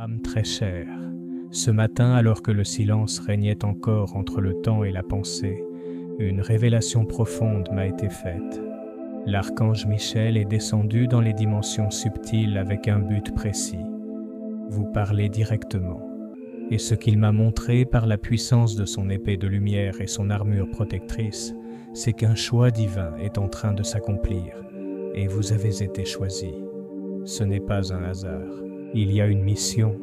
Âme très chère, ce matin, alors que le silence régnait encore entre le temps et la pensée, une révélation profonde m'a été faite. L'archange Michel est descendu dans les dimensions subtiles avec un but précis, vous parler directement. Et ce qu'il m'a montré par la puissance de son épée de lumière et son armure protectrice, c'est qu'un choix divin est en train de s'accomplir, et vous avez été choisi. Ce n'est pas un hasard. Il y a une mission,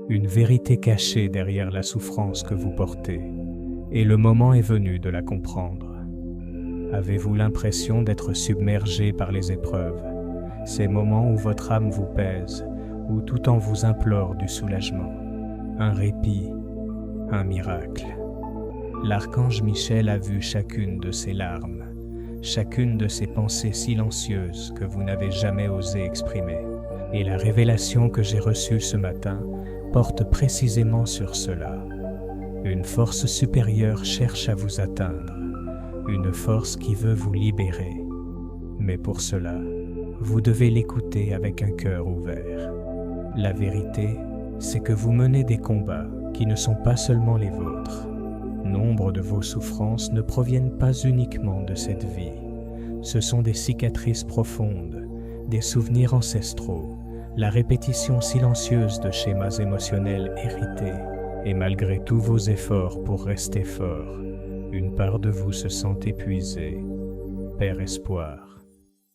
une vérité cachée derrière la souffrance que vous portez, et le moment est venu de la comprendre. Avez-vous l'impression d'être submergé par les épreuves, ces moments où votre âme vous pèse, où tout en vous implore du soulagement, un répit, un miracle? L'archange Michel a vu chacune de ces larmes, chacune de ces pensées silencieuses que vous n'avez jamais osé exprimer. Et la révélation que j'ai reçue ce matin porte précisément sur cela. Une force supérieure cherche à vous atteindre, une force qui veut vous libérer. Mais pour cela, vous devez l'écouter avec un cœur ouvert. La vérité, c'est que vous menez des combats qui ne sont pas seulement les vôtres. Nombre de vos souffrances ne proviennent pas uniquement de cette vie. Ce sont des cicatrices profondes, des souvenirs ancestraux, la répétition silencieuse de schémas émotionnels hérités. Et malgré tous vos efforts pour rester fort, une part de vous se sent épuisée, perd espoir.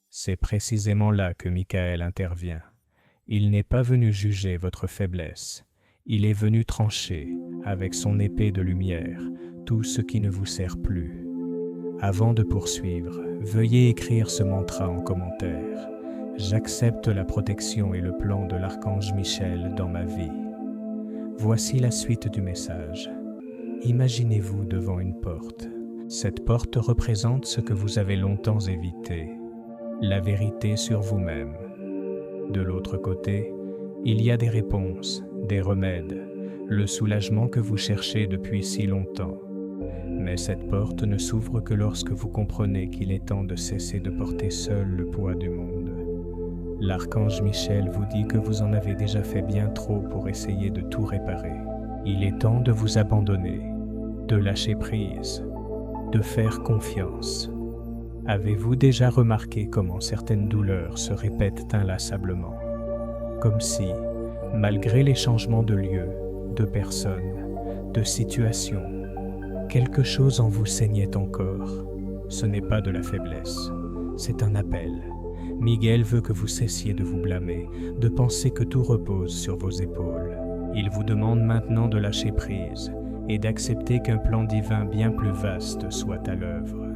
C'est précisément là que Michael intervient. Il n'est pas venu juger votre faiblesse. Il est venu trancher, avec son épée de lumière, tout ce qui ne vous sert plus. Avant de poursuivre, veuillez écrire ce mantra en commentaire. J'accepte la protection et le plan de l'archange Michel dans ma vie. Voici la suite du message. Imaginez-vous devant une porte. Cette porte représente ce que vous avez longtemps évité, la vérité sur vous-même. De l'autre côté, il y a des réponses, des remèdes, le soulagement que vous cherchez depuis si longtemps. Mais cette porte ne s'ouvre que lorsque vous comprenez qu'il est temps de cesser de porter seul le poids du monde. L'archange Michel vous dit que vous en avez déjà fait bien trop pour essayer de tout réparer. Il est temps de vous abandonner, de lâcher prise, de faire confiance. Avez-vous déjà remarqué comment certaines douleurs se répètent inlassablement? Comme si, malgré les changements de lieu, de personnes, de situations, quelque chose en vous saignait encore. Ce n'est pas de la faiblesse, c'est un appel. Miguel veut que vous cessiez de vous blâmer, de penser que tout repose sur vos épaules. Il vous demande maintenant de lâcher prise et d'accepter qu'un plan divin bien plus vaste soit à l'œuvre.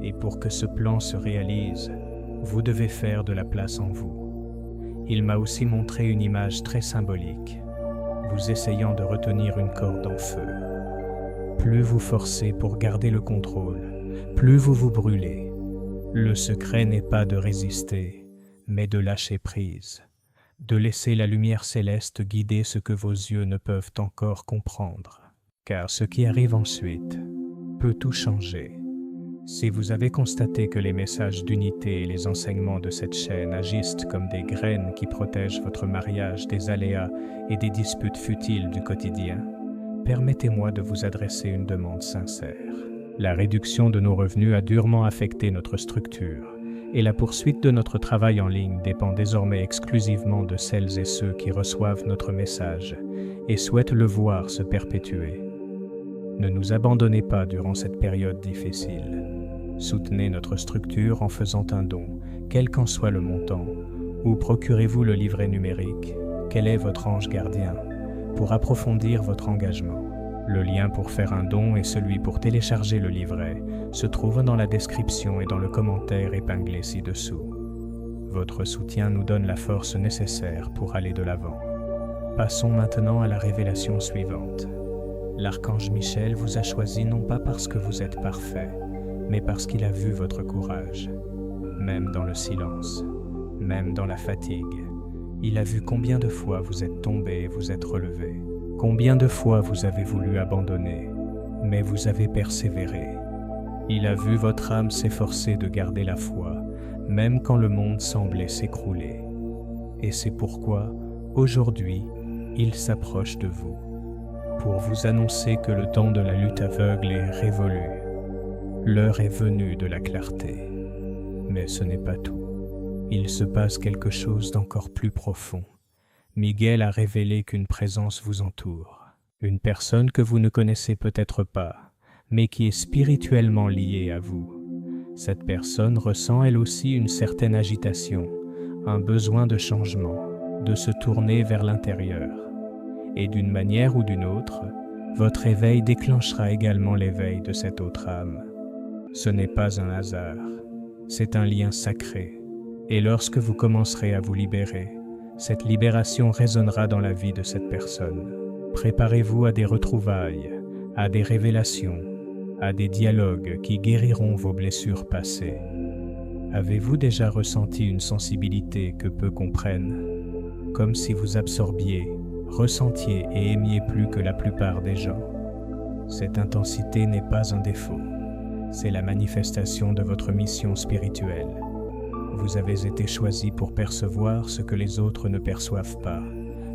Et pour que ce plan se réalise, vous devez faire de la place en vous. Il m'a aussi montré une image très symbolique, vous essayant de retenir une corde en feu. Plus vous forcez pour garder le contrôle, plus vous vous brûlez. Le secret n'est pas de résister, mais de lâcher prise, de laisser la lumière céleste guider ce que vos yeux ne peuvent encore comprendre. Car ce qui arrive ensuite peut tout changer. Si vous avez constaté que les messages d'unité et les enseignements de cette chaîne agissent comme des graines qui protègent votre mariage des aléas et des disputes futiles du quotidien, permettez-moi de vous adresser une demande sincère. La réduction de nos revenus a durement affecté notre structure, et la poursuite de notre travail en ligne dépend désormais exclusivement de celles et ceux qui reçoivent notre message et souhaitent le voir se perpétuer. Ne nous abandonnez pas durant cette période difficile. Soutenez notre structure en faisant un don, quel qu'en soit le montant, ou procurez-vous le livret numérique « Quel est votre ange gardien ?» pour approfondir votre engagement. Le lien pour faire un don et celui pour télécharger le livret se trouvent dans la description et dans le commentaire épinglé ci-dessous. Votre soutien nous donne la force nécessaire pour aller de l'avant. Passons maintenant à la révélation suivante. L'archange Michel vous a choisi non pas parce que vous êtes parfait, mais parce qu'il a vu votre courage. Même dans le silence, même dans la fatigue, il a vu combien de fois vous êtes tombé et vous êtes relevé. Combien de fois vous avez voulu abandonner, mais vous avez persévéré. Il a vu votre âme s'efforcer de garder la foi, même quand le monde semblait s'écrouler. Et c'est pourquoi, aujourd'hui, il s'approche de vous pour vous annoncer que le temps de la lutte aveugle est révolu. L'heure est venue de la clarté. Mais ce n'est pas tout. Il se passe quelque chose d'encore plus profond. Miguel a révélé qu'une présence vous entoure. Une personne que vous ne connaissez peut-être pas, mais qui est spirituellement liée à vous. Cette personne ressent elle aussi une certaine agitation, un besoin de changement, de se tourner vers l'intérieur. Et d'une manière ou d'une autre, votre éveil déclenchera également l'éveil de cette autre âme. Ce n'est pas un hasard, c'est un lien sacré. Et lorsque vous commencerez à vous libérer, cette libération résonnera dans la vie de cette personne. Préparez-vous à des retrouvailles, à des révélations, à des dialogues qui guériront vos blessures passées. Avez-vous déjà ressenti une sensibilité que peu comprennent, comme si vous absorbiez, ressentiez et aimiez plus que la plupart des gens? Cette intensité n'est pas un défaut, c'est la manifestation de votre mission spirituelle. Vous avez été choisi pour percevoir ce que les autres ne perçoivent pas,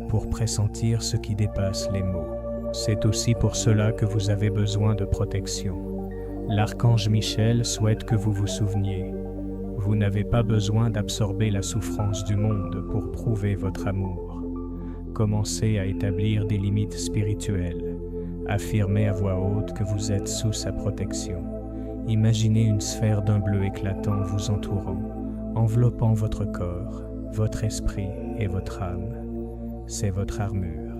pour pressentir ce qui dépasse les mots. C'est aussi pour cela que vous avez besoin de protection. L'archange Michel souhaite que vous vous souveniez. Vous n'avez pas besoin d'absorber la souffrance du monde pour prouver votre amour. Commencez à établir des limites spirituelles. Affirmez à voix haute que vous êtes sous sa protection. Imaginez une sphère d'un bleu éclatant vous entourant, enveloppant votre corps, votre esprit et votre âme. C'est votre armure,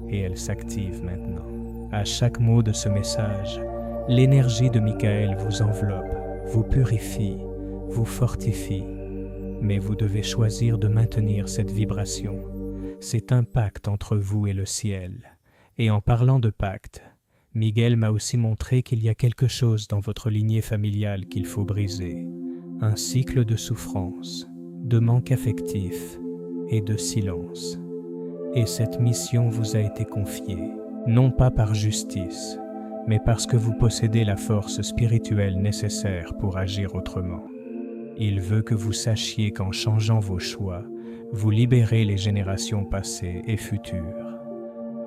et elle s'active maintenant. À chaque mot de ce message, l'énergie de Michael vous enveloppe, vous purifie, vous fortifie. Mais vous devez choisir de maintenir cette vibration. C'est un pacte entre vous et le ciel. Et en parlant de pacte, Miguel m'a aussi montré qu'il y a quelque chose dans votre lignée familiale qu'il faut briser. Un cycle de souffrance, de manque affectif et de silence. Et cette mission vous a été confiée, non pas par justice, mais parce que vous possédez la force spirituelle nécessaire pour agir autrement. Il veut que vous sachiez qu'en changeant vos choix, vous libérez les générations passées et futures.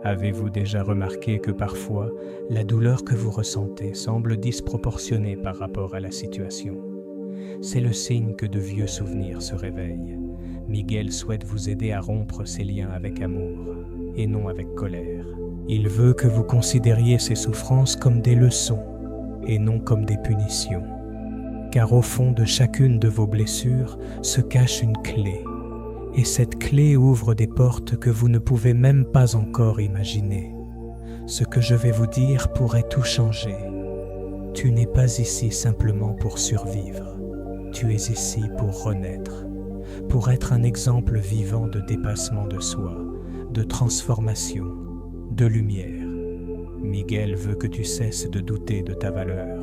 Avez-vous déjà remarqué que parfois, la douleur que vous ressentez semble disproportionnée par rapport à la situation? C'est le signe que de vieux souvenirs se réveillent. Miguel souhaite vous aider à rompre ces liens avec amour, et non avec colère. Il veut que vous considériez ces souffrances comme des leçons, et non comme des punitions. Car au fond de chacune de vos blessures se cache une clé, et cette clé ouvre des portes que vous ne pouvez même pas encore imaginer. Ce que je vais vous dire pourrait tout changer. Tu n'es pas ici simplement pour survivre, tu es ici pour renaître, pour être un exemple vivant de dépassement de soi, de transformation, de lumière. Miguel veut que tu cesses de douter de ta valeur.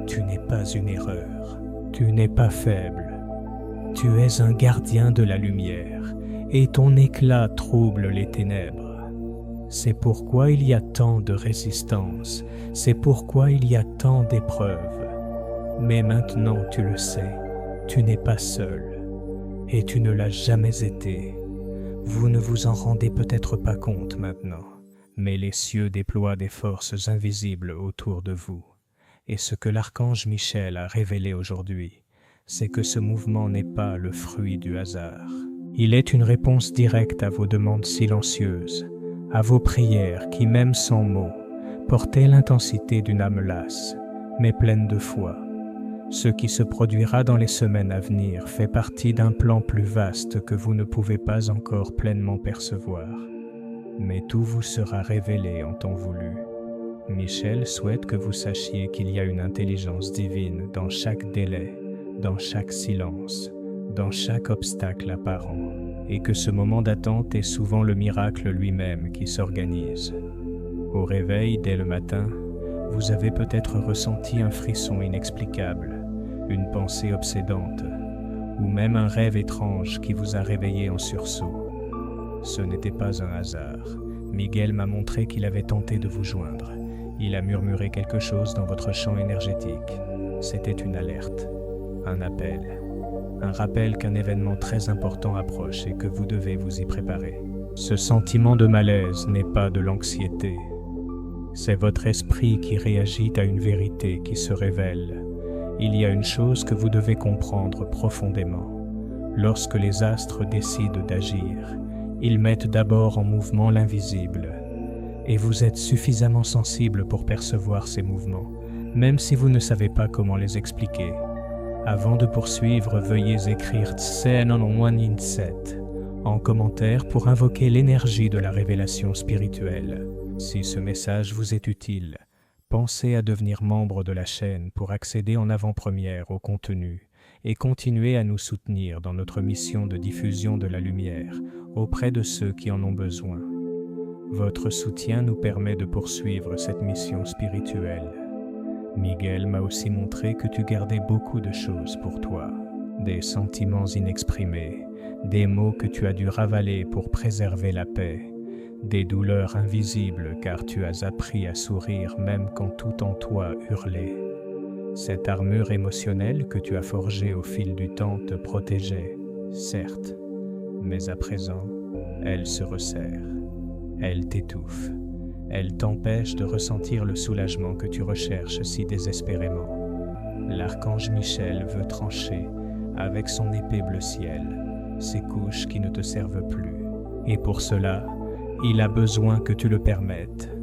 Tu n'es pas une erreur, tu n'es pas faible. Tu es un gardien de la lumière, et ton éclat trouble les ténèbres. C'est pourquoi il y a tant de résistance, c'est pourquoi il y a tant d'épreuves. Mais maintenant tu le sais, tu n'es pas seul, et tu ne l'as jamais été. Vous ne vous en rendez peut-être pas compte maintenant, mais les cieux déploient des forces invisibles autour de vous. Et ce que l'archange Michel a révélé aujourd'hui, c'est que ce mouvement n'est pas le fruit du hasard. Il est une réponse directe à vos demandes silencieuses, à vos prières qui, même sans mots, portaient l'intensité d'une âme lasse, mais pleine de foi. Ce qui se produira dans les semaines à venir fait partie d'un plan plus vaste que vous ne pouvez pas encore pleinement percevoir. Mais tout vous sera révélé en temps voulu. Michel souhaite que vous sachiez qu'il y a une intelligence divine dans chaque délai, dans chaque silence, dans chaque obstacle apparent, et que ce moment d'attente est souvent le miracle lui-même qui s'organise. Au réveil, dès le matin, vous avez peut-être ressenti un frisson inexplicable, une pensée obsédante, ou même un rêve étrange qui vous a réveillé en sursaut. Ce n'était pas un hasard. Miguel m'a montré qu'il avait tenté de vous joindre. Il a murmuré quelque chose dans votre champ énergétique. C'était une alerte. Un appel, un rappel qu'un événement très important approche et que vous devez vous y préparer. Ce sentiment de malaise n'est pas de l'anxiété. C'est votre esprit qui réagit à une vérité qui se révèle. Il y a une chose que vous devez comprendre profondément. Lorsque les astres décident d'agir, ils mettent d'abord en mouvement l'invisible. Et vous êtes suffisamment sensible pour percevoir ces mouvements, même si vous ne savez pas comment les expliquer. Avant de poursuivre, veuillez écrire Tse-non-wan-in-set en commentaire pour invoquer l'énergie de la révélation spirituelle. Si ce message vous est utile, pensez à devenir membre de la chaîne pour accéder en avant-première au contenu et continuer à nous soutenir dans notre mission de diffusion de la lumière auprès de ceux qui en ont besoin. Votre soutien nous permet de poursuivre cette mission spirituelle. Miguel m'a aussi montré que tu gardais beaucoup de choses pour toi, des sentiments inexprimés, des mots que tu as dû ravaler pour préserver la paix, des douleurs invisibles car tu as appris à sourire même quand tout en toi hurlait. Cette armure émotionnelle que tu as forgée au fil du temps te protégeait, certes, mais à présent, elle se resserre, elle t'étouffe, elle t'empêche de ressentir le soulagement que tu recherches si désespérément. L'archange Michel veut trancher, avec son épée bleu ciel, ces couches qui ne te servent plus. Et pour cela, il a besoin que tu le permettes,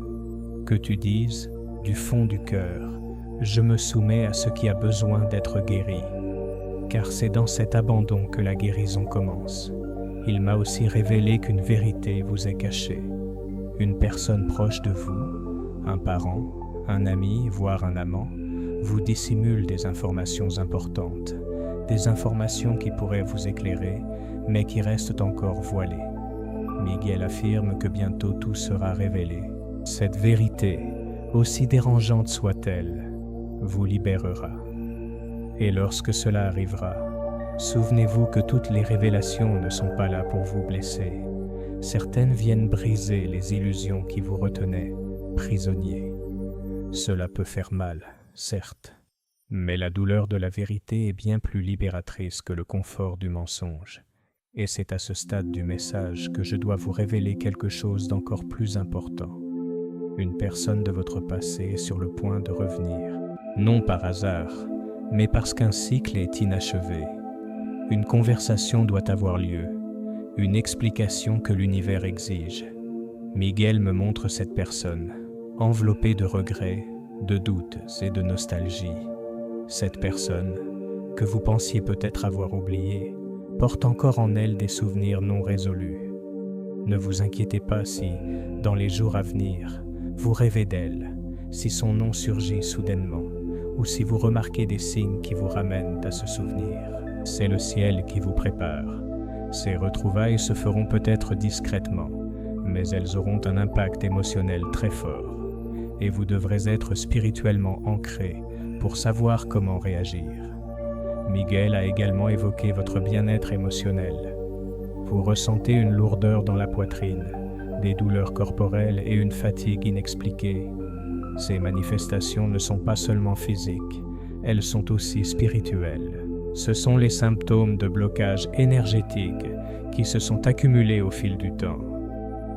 que tu dises, du fond du cœur, « Je me soumets à ce qui a besoin d'être guéri ». Car c'est dans cet abandon que la guérison commence. Il m'a aussi révélé qu'une vérité vous est cachée. Une personne proche de vous, un parent, un ami, voire un amant, vous dissimule des informations importantes, des informations qui pourraient vous éclairer, mais qui restent encore voilées. Miguel affirme que bientôt tout sera révélé. Cette vérité, aussi dérangeante soit-elle, vous libérera. Et lorsque cela arrivera, souvenez-vous que toutes les révélations ne sont pas là pour vous blesser. Certaines viennent briser les illusions qui vous retenaient, prisonniers. Cela peut faire mal, certes, mais la douleur de la vérité est bien plus libératrice que le confort du mensonge. Et c'est à ce stade du message que je dois vous révéler quelque chose d'encore plus important. Une personne de votre passé est sur le point de revenir, non par hasard, mais parce qu'un cycle est inachevé. Une conversation doit avoir lieu, une explication que l'univers exige. Miguel me montre cette personne, enveloppée de regrets, de doutes et de nostalgie. Cette personne, que vous pensiez peut-être avoir oubliée, porte encore en elle des souvenirs non résolus. Ne vous inquiétez pas si, dans les jours à venir, vous rêvez d'elle, si son nom surgit soudainement, ou si vous remarquez des signes qui vous ramènent à ce souvenir. C'est le ciel qui vous prépare. Ces retrouvailles se feront peut-être discrètement, mais elles auront un impact émotionnel très fort, et vous devrez être spirituellement ancré pour savoir comment réagir. Miguel a également évoqué votre bien-être émotionnel. Vous ressentez une lourdeur dans la poitrine, des douleurs corporelles et une fatigue inexpliquée. Ces manifestations ne sont pas seulement physiques, elles sont aussi spirituelles. Ce sont les symptômes de blocage énergétique qui se sont accumulés au fil du temps.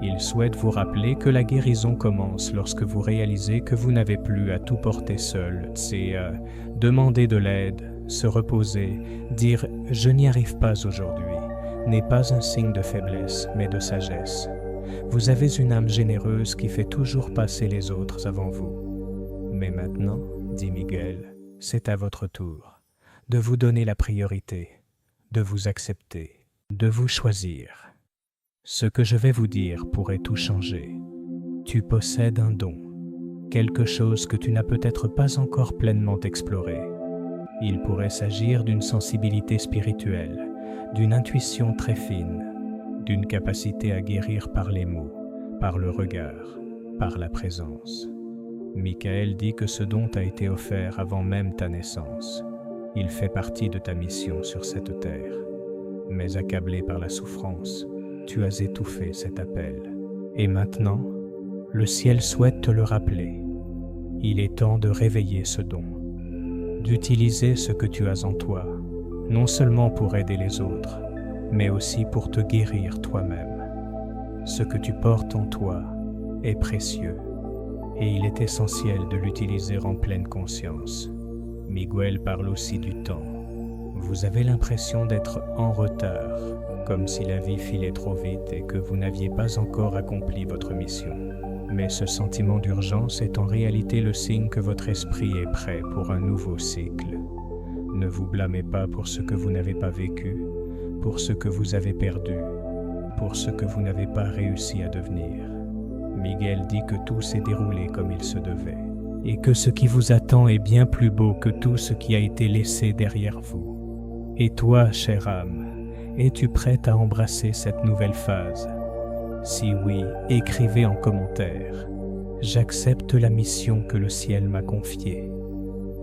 Il souhaite vous rappeler que la guérison commence lorsque vous réalisez que vous n'avez plus à tout porter seul. C'est demander de l'aide, se reposer, dire « je n'y arrive pas aujourd'hui » n'est pas un signe de faiblesse, mais de sagesse. Vous avez une âme généreuse qui fait toujours passer les autres avant vous. Mais maintenant, dit Miguel, c'est à votre tour de vous donner la priorité, de vous accepter, de vous choisir. Ce que je vais vous dire pourrait tout changer. Tu possèdes un don, quelque chose que tu n'as peut-être pas encore pleinement exploré. Il pourrait s'agir d'une sensibilité spirituelle, d'une intuition très fine, d'une capacité à guérir par les mots, par le regard, par la présence. Michael dit que ce don t'a été offert avant même ta naissance. Il fait partie de ta mission sur cette terre. Mais accablé par la souffrance, tu as étouffé cet appel. Et maintenant, le ciel souhaite te le rappeler. Il est temps de réveiller ce don, d'utiliser ce que tu as en toi, non seulement pour aider les autres, mais aussi pour te guérir toi-même. Ce que tu portes en toi est précieux et il est essentiel de l'utiliser en pleine conscience. Miguel parle aussi du temps. Vous avez l'impression d'être en retard, comme si la vie filait trop vite et que vous n'aviez pas encore accompli votre mission. Mais ce sentiment d'urgence est en réalité le signe que votre esprit est prêt pour un nouveau cycle. Ne vous blâmez pas pour ce que vous n'avez pas vécu, pour ce que vous avez perdu, pour ce que vous n'avez pas réussi à devenir. Miguel dit que tout s'est déroulé comme il se devait, et que ce qui vous attend est bien plus beau que tout ce qui a été laissé derrière vous. Et toi, chère âme, es-tu prête à embrasser cette nouvelle phase? Si oui, écrivez en commentaire. J'accepte la mission que le ciel m'a confiée.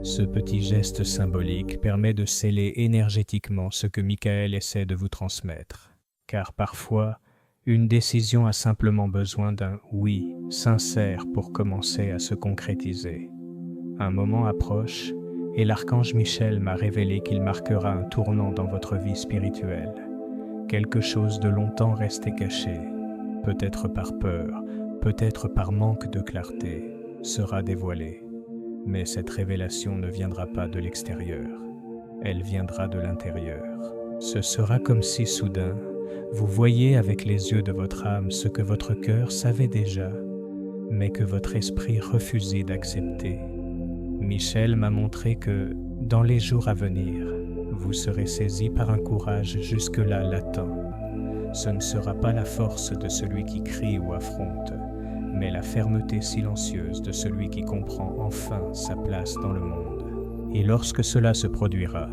Ce petit geste symbolique permet de sceller énergétiquement ce que Michael essaie de vous transmettre. Car parfois, une décision a simplement besoin d'un « oui » sincère pour commencer à se concrétiser. Un moment approche et l'archange Michel m'a révélé qu'il marquera un tournant dans votre vie spirituelle. Quelque chose de longtemps resté caché, peut-être par peur, peut-être par manque de clarté, sera dévoilé. Mais cette révélation ne viendra pas de l'extérieur, elle viendra de l'intérieur. Ce sera comme si soudain, vous voyez avec les yeux de votre âme ce que votre cœur savait déjà, mais que votre esprit refusait d'accepter. Michel m'a montré que, dans les jours à venir, vous serez saisi par un courage jusque-là latent. Ce ne sera pas la force de celui qui crie ou affronte, mais la fermeté silencieuse de celui qui comprend enfin sa place dans le monde. Et lorsque cela se produira,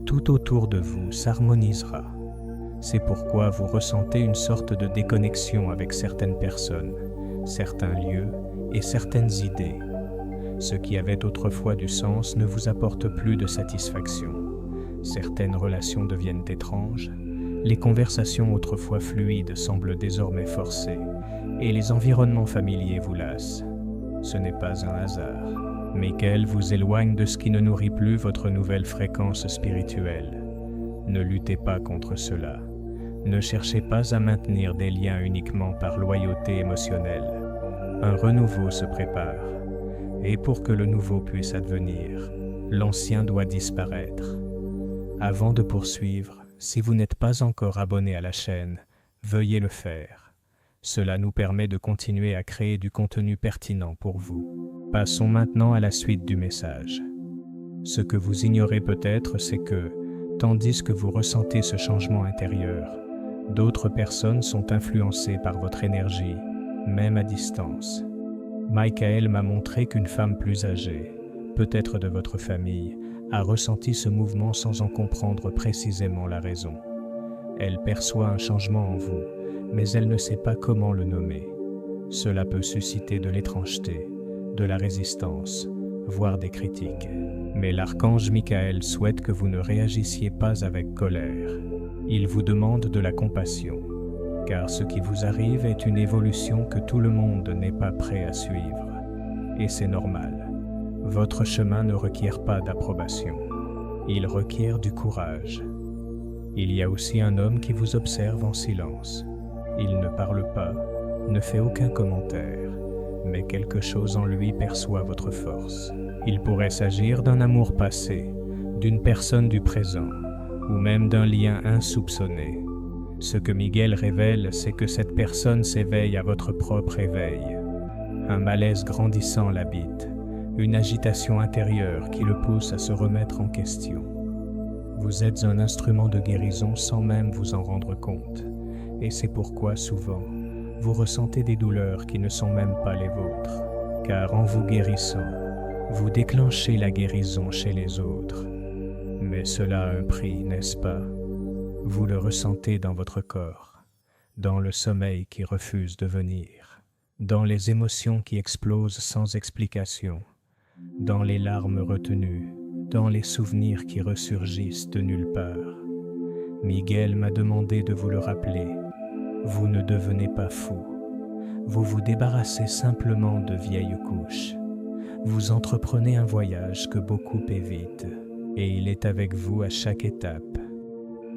tout autour de vous s'harmonisera. C'est pourquoi vous ressentez une sorte de déconnexion avec certaines personnes, certains lieux et certaines idées. Ce qui avait autrefois du sens ne vous apporte plus de satisfaction. Certaines relations deviennent étranges, les conversations autrefois fluides semblent désormais forcées, et les environnements familiers vous lassent. Ce n'est pas un hasard. Michael vous éloigne de ce qui ne nourrit plus votre nouvelle fréquence spirituelle. Ne luttez pas contre cela. Ne cherchez pas à maintenir des liens uniquement par loyauté émotionnelle. Un renouveau se prépare. Et pour que le nouveau puisse advenir, l'ancien doit disparaître. Avant de poursuivre, si vous n'êtes pas encore abonné à la chaîne, veuillez le faire. Cela nous permet de continuer à créer du contenu pertinent pour vous. Passons maintenant à la suite du message. Ce que vous ignorez peut-être, c'est que, tandis que vous ressentez ce changement intérieur, d'autres personnes sont influencées par votre énergie, même à distance. Michael m'a montré qu'une femme plus âgée, peut-être de votre famille, a ressenti ce mouvement sans en comprendre précisément la raison. Elle perçoit un changement en vous, mais elle ne sait pas comment le nommer. Cela peut susciter de l'étrangeté, de la résistance, voire des critiques. Mais l'archange Michael souhaite que vous ne réagissiez pas avec colère. Il vous demande de la compassion, car ce qui vous arrive est une évolution que tout le monde n'est pas prêt à suivre. Et c'est normal. Votre chemin ne requiert pas d'approbation. Il requiert du courage. Il y a aussi un homme qui vous observe en silence. Il ne parle pas, ne fait aucun commentaire, mais quelque chose en lui perçoit votre force. Il pourrait s'agir d'un amour passé, d'une personne du présent, ou même d'un lien insoupçonné. Ce que Miguel révèle, c'est que cette personne s'éveille à votre propre éveil. Un malaise grandissant l'habite, une agitation intérieure qui le pousse à se remettre en question. Vous êtes un instrument de guérison sans même vous en rendre compte, et c'est pourquoi souvent, vous ressentez des douleurs qui ne sont même pas les vôtres, car en vous guérissant, vous déclenchez la guérison chez les autres. Mais cela a un prix, n'est-ce pas? Vous le ressentez dans votre corps, dans le sommeil qui refuse de venir, dans les émotions qui explosent sans explication, dans les larmes retenues, dans les souvenirs qui ressurgissent de nulle part. Miguel m'a demandé de vous le rappeler. Vous ne devenez pas fou. Vous vous débarrassez simplement de vieilles couches. Vous entreprenez un voyage que beaucoup évitent, et il est avec vous à chaque étape.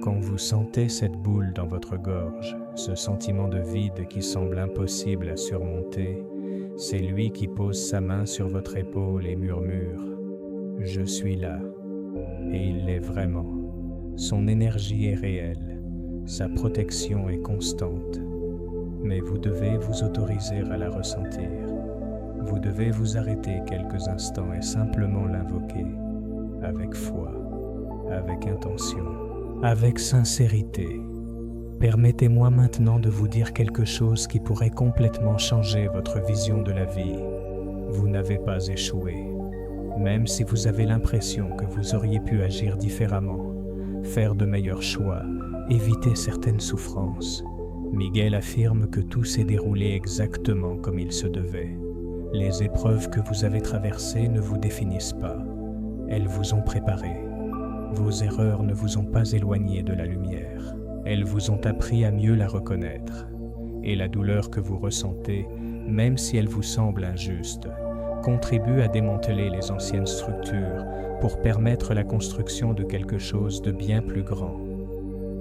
Quand vous sentez cette boule dans votre gorge, Ce sentiment de vide qui semble impossible à surmonter, c'est lui qui pose sa main sur votre épaule et murmure « Je suis là ». Et il l'est vraiment. Son énergie est réelle, sa protection est constante. Mais vous devez vous autoriser à la ressentir. Vous devez vous arrêter quelques instants et simplement l'invoquer, avec foi, avec intention, avec sincérité. Permettez-moi maintenant de vous dire quelque chose qui pourrait complètement changer votre vision de la vie. Vous n'avez pas échoué. Même si vous avez l'impression que vous auriez pu agir différemment, faire de meilleurs choix, éviter certaines souffrances, Miguel affirme que tout s'est déroulé exactement comme il se devait. Les épreuves que vous avez traversées ne vous définissent pas. Elles vous ont préparé. Vos erreurs ne vous ont pas éloigné de la lumière. Elles vous ont appris à mieux la reconnaître. Et la douleur que vous ressentez, même si elle vous semble injuste, contribue à démanteler les anciennes structures pour permettre la construction de quelque chose de bien plus grand.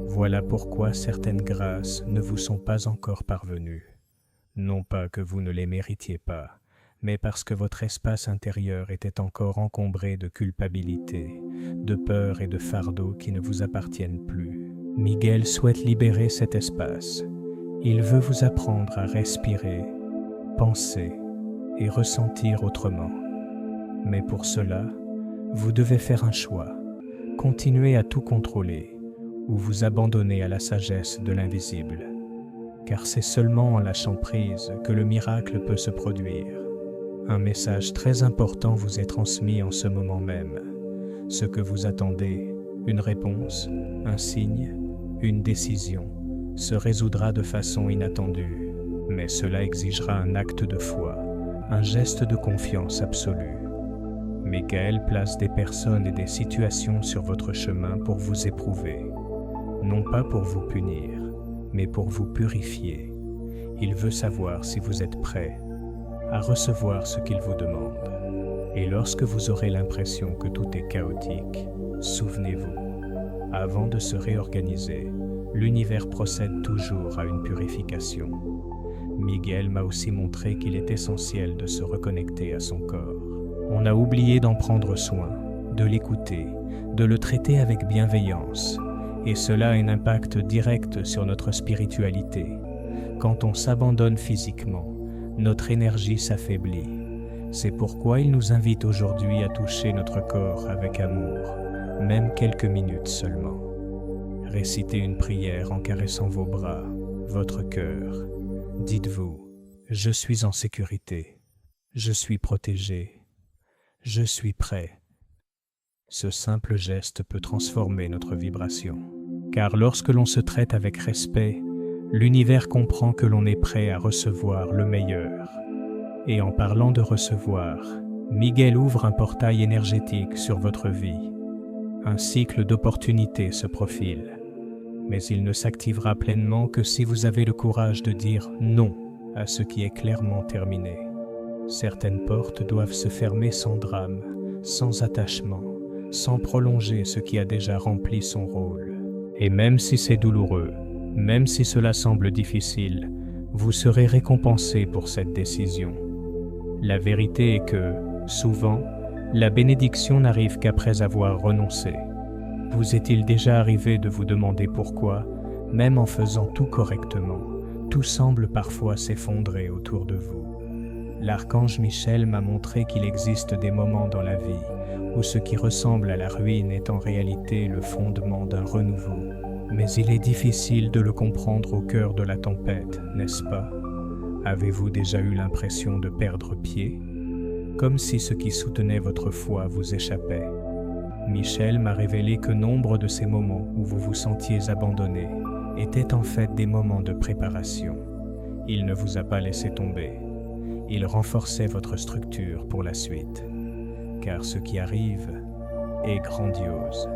Voilà pourquoi certaines grâces ne vous sont pas encore parvenues. Non pas que vous ne les méritiez pas, mais parce que votre espace intérieur était encore encombré de culpabilité, de peur et de fardeaux qui ne vous appartiennent plus. Miguel souhaite libérer cet espace. Il veut vous apprendre à respirer, penser et ressentir autrement. Mais pour cela, vous devez faire un choix, continuer à tout contrôler, ou vous abandonner à la sagesse de l'invisible. Car c'est seulement en lâchant prise que le miracle peut se produire. Un message très important vous est transmis en ce moment même. Ce que vous attendez, une réponse, un signe, une décision, se résoudra de façon inattendue. Mais cela exigera un acte de foi, un geste de confiance absolue. Michael place des personnes et des situations sur votre chemin pour vous éprouver. Non pas pour vous punir, mais pour vous purifier. Il veut savoir si vous êtes prêt à recevoir ce qu'il vous demande. Et lorsque vous aurez l'impression que tout est chaotique, souvenez-vous, avant de se réorganiser, l'univers procède toujours à une purification. Miguel m'a aussi montré qu'il est essentiel de se reconnecter à son corps. On a oublié d'en prendre soin, de l'écouter, de le traiter avec bienveillance. Et cela a un impact direct sur notre spiritualité. Quand on s'abandonne physiquement, notre énergie s'affaiblit. C'est pourquoi il nous invite aujourd'hui à toucher notre corps avec amour, même quelques minutes seulement. Récitez une prière en caressant vos bras, votre cœur. Dites-vous, je suis en sécurité, je suis protégé, je suis prêt. Ce simple geste peut transformer notre vibration. Car lorsque l'on se traite avec respect, l'univers comprend que l'on est prêt à recevoir le meilleur. Et en parlant de recevoir, Miguel ouvre un portail énergétique sur votre vie. Un cycle d'opportunités se profile. Mais il ne s'activera pleinement que si vous avez le courage de dire non à ce qui est clairement terminé. Certaines portes doivent se fermer sans drame, sans attachement, sans prolonger ce qui a déjà rempli son rôle. Et même si c'est douloureux, même si cela semble difficile, vous serez récompensé pour cette décision. La vérité est que, souvent, la bénédiction n'arrive qu'après avoir renoncé. Vous est-il déjà arrivé de vous demander pourquoi, même en faisant tout correctement, tout semble parfois s'effondrer autour de vous? L'archange Michel m'a montré qu'il existe des moments dans la vie où ce qui ressemble à la ruine est en réalité le fondement d'un renouveau. Mais il est difficile de le comprendre au cœur de la tempête, n'est-ce pas? Avez-vous déjà eu l'impression de perdre pied? Comme si ce qui soutenait votre foi vous échappait. Michel m'a révélé que nombre de ces moments où vous vous sentiez abandonné étaient en fait des moments de préparation. Il ne vous a pas laissé tomber. Il renforçait votre structure pour la suite. Car ce qui arrive est grandiose.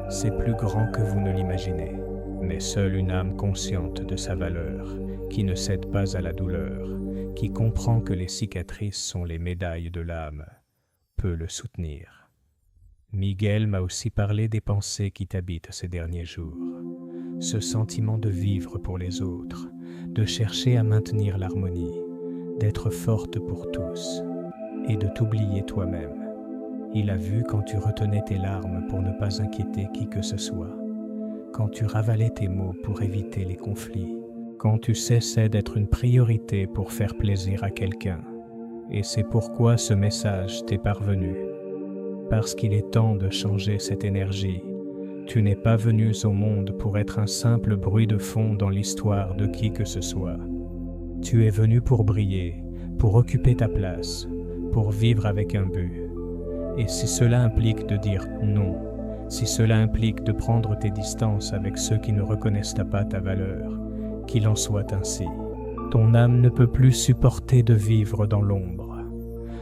C'est plus grand que vous ne l'imaginez. Mais seule une âme consciente de sa valeur, qui ne cède pas à la douleur, qui comprend que les cicatrices sont les médailles de l'âme, peut le soutenir. Miguel m'a aussi parlé des pensées qui t'habitent ces derniers jours. ce sentiment de vivre pour les autres, de chercher à maintenir l'harmonie, d'être forte pour tous et de t'oublier toi-même. Il a vu quand tu retenais tes larmes pour ne pas inquiéter qui que ce soit, quand tu ravalais tes mots pour éviter les conflits, quand tu cessais d'être une priorité pour faire plaisir à quelqu'un. Et c'est pourquoi ce message t'est parvenu. Parce qu'il est temps de changer cette énergie. Tu n'es pas venu au monde pour être un simple bruit de fond dans l'histoire de qui que ce soit. Tu es venu pour briller, pour occuper ta place, pour vivre avec un but. Et si cela implique de dire non, si cela implique de prendre tes distances avec ceux qui ne reconnaissent pas ta valeur, qu'il en soit ainsi. Ton âme ne peut plus supporter de vivre dans l'ombre.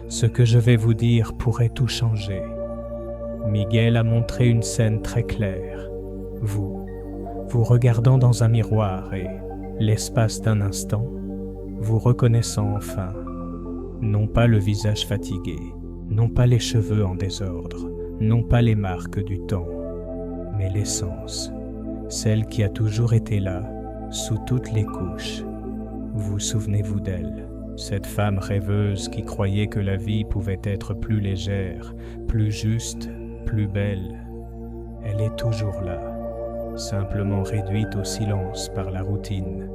Ce que je vais vous dire pourrait tout changer. Miguel a montré une scène très claire. Vous regardant dans un miroir et, l'espace d'un instant, vous reconnaissant enfin, non pas le visage fatigué, non pas les cheveux en désordre, non pas les marques du temps, mais l'essence, celle qui a toujours été là, sous toutes les couches. Vous souvenez-vous d'elle, cette femme rêveuse qui croyait que la vie pouvait être plus légère, plus juste, plus belle. Elle est toujours là, simplement réduite au silence par la routine,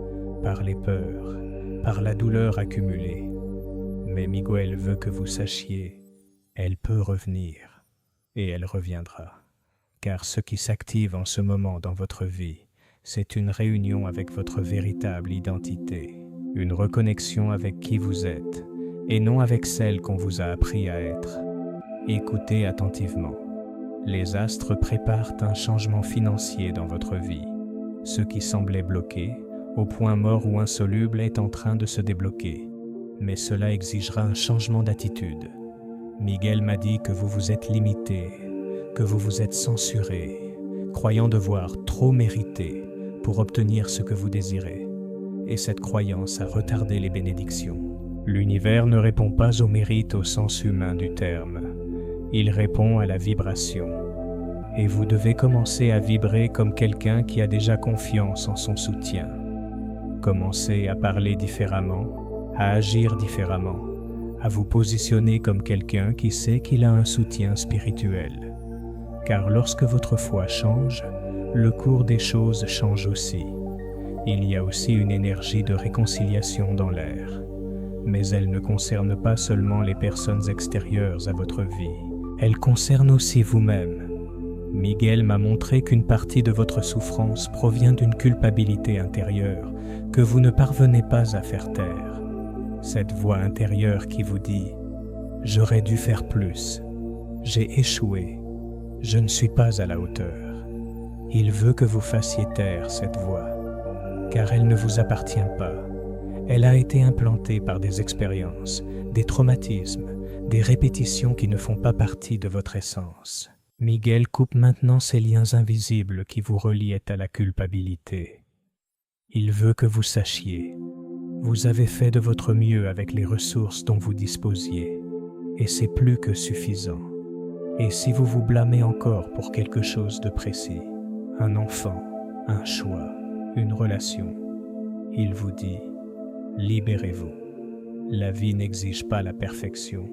par les peurs, par la douleur accumulée. Mais Miguel veut que vous sachiez, elle peut revenir, et elle reviendra. Car ce qui s'active en ce moment dans votre vie, c'est une réunion avec votre véritable identité, une reconnexion avec qui vous êtes, et non avec celle qu'on vous a appris à être. Écoutez attentivement. Les astres préparent un changement financier dans votre vie. Ce qui semblait bloqué, au point mort ou insoluble, est en train de se débloquer. Mais cela exigera un changement d'attitude. Miguel m'a dit que vous vous êtes limité, que vous vous êtes censuré, croyant devoir trop mériter pour obtenir ce que vous désirez. Et cette croyance a retardé les bénédictions. L'univers ne répond pas au mérite au sens humain du terme. Il répond à la vibration. Et vous devez commencer à vibrer comme quelqu'un qui a déjà confiance en son soutien. Commencez à parler différemment, à agir différemment, à vous positionner comme quelqu'un qui sait qu'il a un soutien spirituel. Car lorsque votre foi change, le cours des choses change aussi. Il y a aussi une énergie de réconciliation dans l'air. Mais elle ne concerne pas seulement les personnes extérieures à votre vie. Elle concerne aussi vous-même. Miguel m'a montré qu'une partie de votre souffrance provient d'une culpabilité intérieure que vous ne parvenez pas à faire taire. Cette voix intérieure qui vous dit « J'aurais dû faire plus. J'ai échoué. Je ne suis pas à la hauteur. » Il veut que vous fassiez taire cette voix, car elle ne vous appartient pas. Elle a été implantée par des expériences, des traumatismes, des répétitions qui ne font pas partie de votre essence. Miguel coupe maintenant ces liens invisibles qui vous reliaient à la culpabilité. Il veut que vous sachiez, vous avez fait de votre mieux avec les ressources dont vous disposiez, et c'est plus que suffisant. Et si vous vous blâmez encore pour quelque chose de précis, un enfant, un choix, une relation, il vous dit, libérez-vous. La vie n'exige pas la perfection,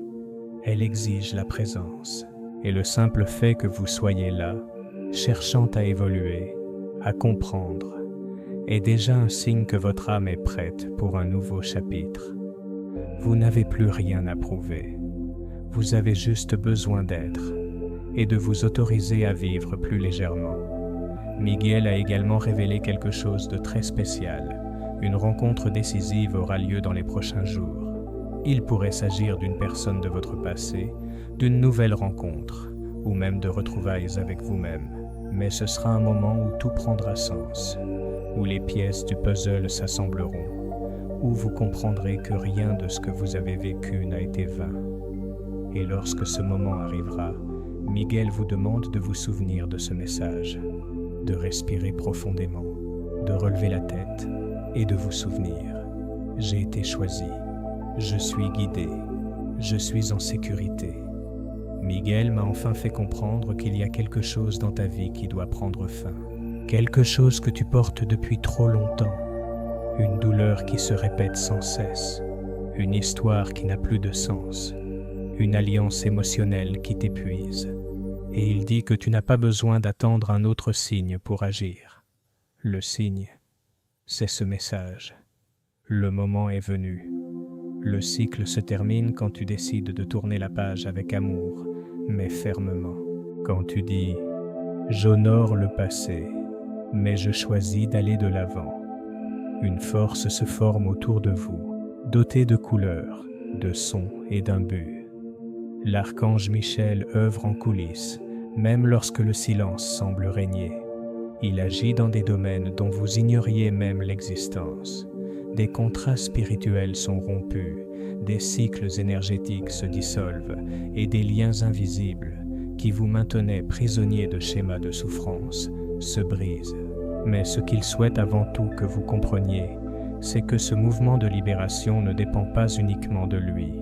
elle exige la présence. Et le simple fait que vous soyez là, cherchant à évoluer, à comprendre, est déjà un signe que votre âme est prête pour un nouveau chapitre. Vous n'avez plus rien à prouver. Vous avez juste besoin d'être et de vous autoriser à vivre plus légèrement. Miguel a également révélé quelque chose de très spécial. Une rencontre décisive aura lieu dans les prochains jours. Il pourrait s'agir d'une personne de votre passé, d'une nouvelle rencontre, ou même de retrouvailles avec vous-même. Mais ce sera un moment où tout prendra sens, où les pièces du puzzle s'assembleront, où vous comprendrez que rien de ce que vous avez vécu n'a été vain. Et lorsque ce moment arrivera, Miguel vous demande de vous souvenir de ce message, de respirer profondément, de relever la tête et de vous souvenir. J'ai été choisi, je suis guidé, je suis en sécurité. Miguel m'a enfin fait comprendre qu'il y a quelque chose dans ta vie qui doit prendre fin. quelque chose que tu portes depuis trop longtemps, une douleur qui se répète sans cesse, une histoire qui n'a plus de sens, une alliance émotionnelle qui t'épuise. Et il dit que tu n'as pas besoin d'attendre un autre signe pour agir. Le signe, c'est ce message. Le moment est venu. Le cycle se termine quand tu décides de tourner la page avec amour, mais fermement. Quand tu dis « J'honore le passé, mais je choisis d'aller de l'avant ». Une force se forme autour de vous, dotée de couleurs, de sons et d'un but. L'archange Michel œuvre en coulisses, même lorsque le silence semble régner. Il agit dans des domaines dont vous ignoriez même l'existence. Des contrats spirituels sont rompus, des cycles énergétiques se dissolvent et des liens invisibles, qui vous maintenaient prisonniers de schémas de souffrance, se brisent. Mais ce qu'il souhaite avant tout que vous compreniez, c'est que ce mouvement de libération ne dépend pas uniquement de lui.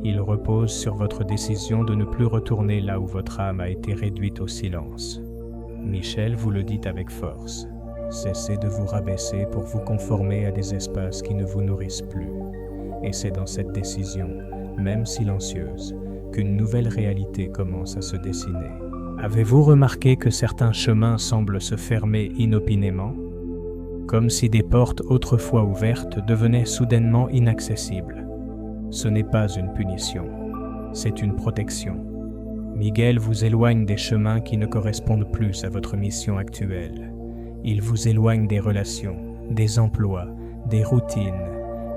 Il repose sur votre décision de ne plus retourner là où votre âme a été réduite au silence. Michel vous le dit avec force. Cessez de vous rabaisser pour vous conformer à des espaces qui ne vous nourrissent plus. Et c'est dans cette décision, même silencieuse, qu'une nouvelle réalité commence à se dessiner. Avez-vous remarqué que certains chemins semblent se fermer inopinément, comme si des portes autrefois ouvertes devenaient soudainement inaccessibles? Ce n'est pas une punition, c'est une protection. Miguel vous éloigne des chemins qui ne correspondent plus à votre mission actuelle. Il vous éloigne des relations, des emplois, des routines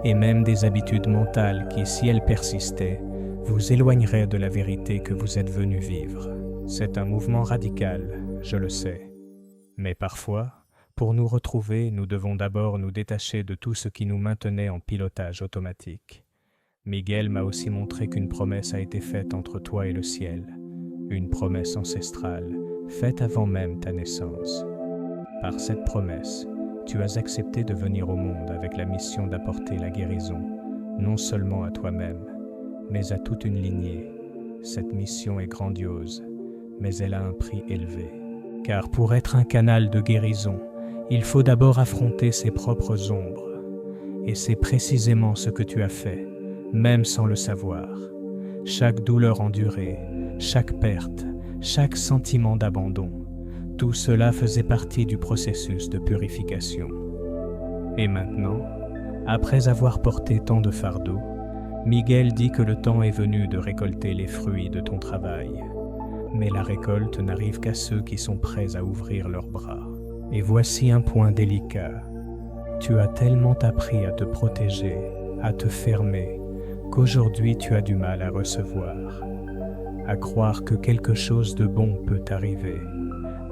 et même des habitudes mentales qui, si elles persistaient, vous éloigneraient de la vérité que vous êtes venu vivre. C'est un mouvement radical, je le sais. Mais parfois, pour nous retrouver, nous devons d'abord nous détacher de tout ce qui nous maintenait en pilotage automatique. Miguel m'a aussi montré qu'une promesse a été faite entre toi et le ciel, une promesse ancestrale, faite avant même ta naissance. Par cette promesse, tu as accepté de venir au monde avec la mission d'apporter la guérison, non seulement à toi-même, mais à toute une lignée. Cette mission est grandiose, mais elle a un prix élevé. Car pour être un canal de guérison, il faut d'abord affronter ses propres ombres. Et c'est précisément ce que tu as fait, même sans le savoir. Chaque douleur endurée, chaque perte, chaque sentiment d'abandon, tout cela faisait partie du processus de purification. Et maintenant, après avoir porté tant de fardeaux, Miguel dit que le temps est venu de récolter les fruits de ton travail. Mais la récolte n'arrive qu'à ceux qui sont prêts à ouvrir leurs bras. Et voici un point délicat. Tu as tellement appris à te protéger, à te fermer, qu'aujourd'hui tu as du mal à recevoir, à croire que quelque chose de bon peut t'arriver,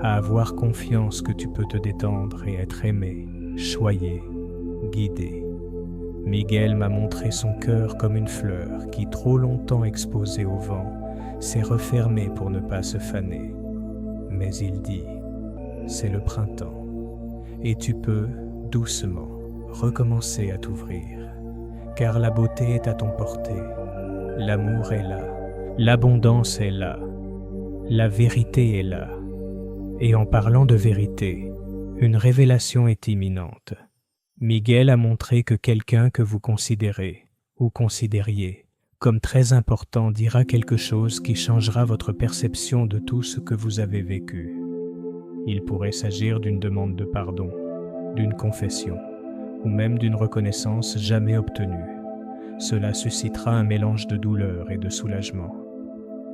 à avoir confiance que tu peux te détendre et être aimé, choyé, guidé. Miguel m'a montré son cœur comme une fleur qui, trop longtemps exposée au vent, s'est refermée pour ne pas se faner. Mais il dit, c'est le printemps, et tu peux, doucement, recommencer à t'ouvrir, car la beauté est à ton portée, l'amour est là, l'abondance est là, la vérité est là. Et en parlant de vérité, une révélation est imminente. Miguel a montré que quelqu'un que vous considérez, ou considériez, comme très important dira quelque chose qui changera votre perception de tout ce que vous avez vécu. Il pourrait s'agir d'une demande de pardon, d'une confession, ou même d'une reconnaissance jamais obtenue. Cela suscitera un mélange de douleur et de soulagement.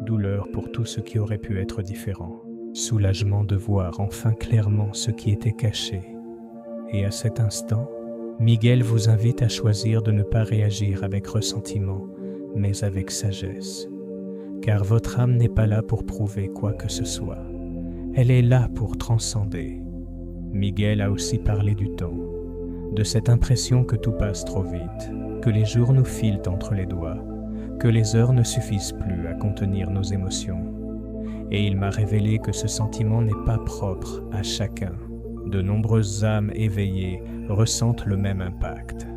Douleur pour tout ce qui aurait pu être différent. Soulagement de voir enfin clairement ce qui était caché. Et à cet instant, Miguel vous invite à choisir de ne pas réagir avec ressentiment, mais avec sagesse. Car votre âme n'est pas là pour prouver quoi que ce soit. Elle est là pour transcender. Miguel a aussi parlé du temps, de cette impression que tout passe trop vite, que les jours nous filent entre les doigts, que les heures ne suffisent plus à contenir nos émotions. Et il m'a révélé que ce sentiment n'est pas propre à chacun. De nombreuses âmes éveillées ressentent le même impact,